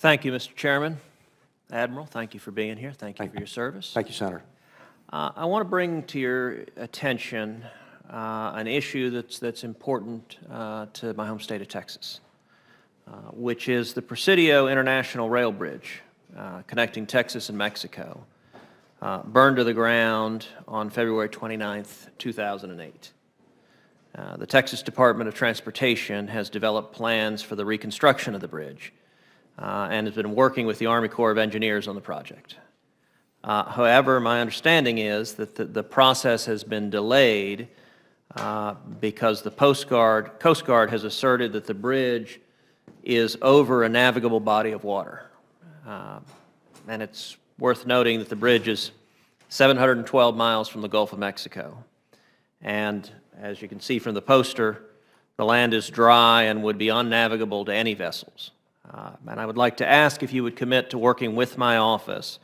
Thank you, Mr. Chairman. Admiral, thank you for being here. Thank you for your service. Thank you, Senator. I want to bring to your attention an issue that's important to my home state of Texas, which is the Presidio International Rail Bridge connecting Texas and Mexico, burned to the ground on February 29th, 2008. The Texas Department of Transportation has developed plans for the reconstruction of the bridge and has been working with the Army Corps of Engineers on the project. However, my understanding is that the process has been delayed because the Coast Guard has asserted that the bridge is over a navigable body of water. And it's worth noting that the bridge is 712 miles from the Gulf of Mexico. And as you can see from the poster, the land is dry and would be unnavigable to any vessels. And I would like to ask if you would commit to working with my office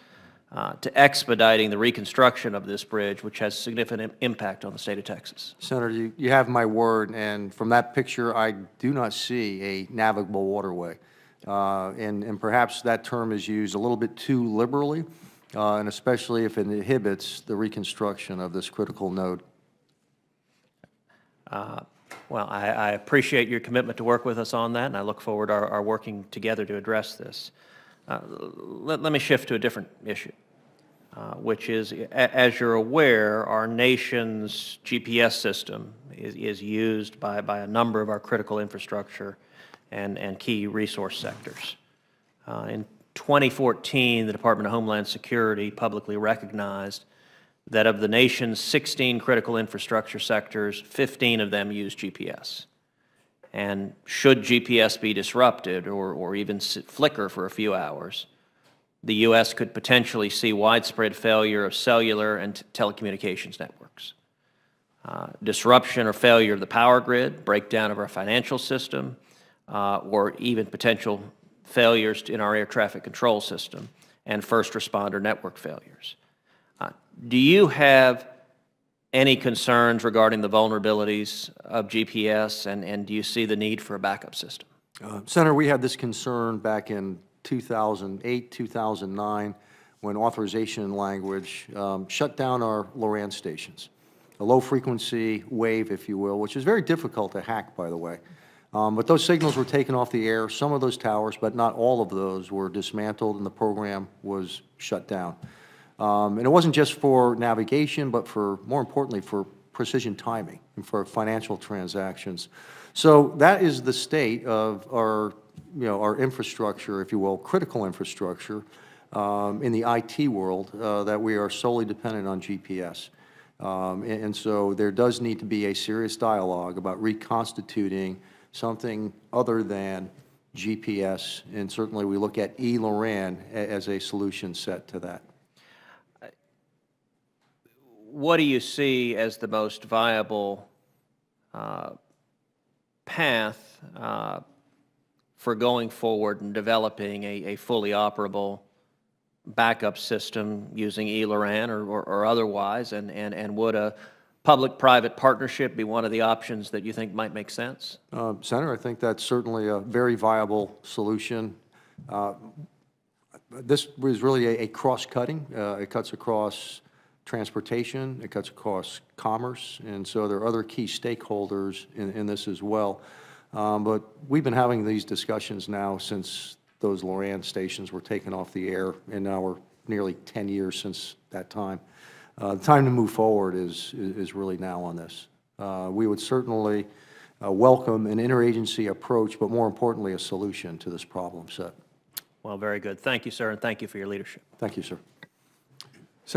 to expediting the reconstruction of this bridge, which has significant impact on the state of Texas. Senator, you have my word, and from that picture, I do not see a navigable waterway. And perhaps that term is used a little bit too liberally, and especially if it inhibits the reconstruction of this critical node. Well, I appreciate your commitment to work with us on that, and I look forward to our working together to address this. Let me shift to a different issue, which is, as you're aware, our nation's GPS system is used by a number of our critical infrastructure and key resource sectors. In 2014, the Department of Homeland Security publicly recognized that of the nation's 16 critical infrastructure sectors, 15 of them use GPS. And should GPS be disrupted or even flicker for a few hours, the U.S. could potentially see widespread failure of cellular and telecommunications networks. Disruption or failure of the power grid, breakdown of our financial system, or even potential failures in our air traffic control system, and first responder network failures. Do you have any concerns regarding the vulnerabilities of GPS, and do you see the need for a backup system? Senator, we had this concern back in 2008, 2009, when authorization language shut down our LORAN stations, a low-frequency wave, if you will, which is very difficult to hack, by the way. But those signals were taken off the air. Some of those towers, but not all of those, were dismantled, and the program was shut down. And it wasn't just for navigation, but for, more importantly, for precision timing and for financial transactions. So that is the state of our, our infrastructure, if you will, critical infrastructure in the IT world, that we are solely dependent on GPS. And so there does need to be a serious dialogue about reconstituting something other than GPS, and certainly we look at E-LORAN as a solution set to that. What do you see as the most viable path for going forward and developing a fully operable backup system using E-LORAN or otherwise, and would a public-private partnership be one of the options that you think might make sense? Senator, I think that's certainly a very viable solution. This was really a cross-cutting. It cuts across transportation, it cuts across commerce, and so there are other key stakeholders in this as well. But we've been having these discussions now since those LORAN stations were taken off the air, and now we're nearly 10 years since that time. The time to move forward is really now on this. We would certainly welcome an interagency approach, but more importantly, a solution to this problem set. Well, very good. Thank you, sir, and thank you for your leadership. Thank you, sir.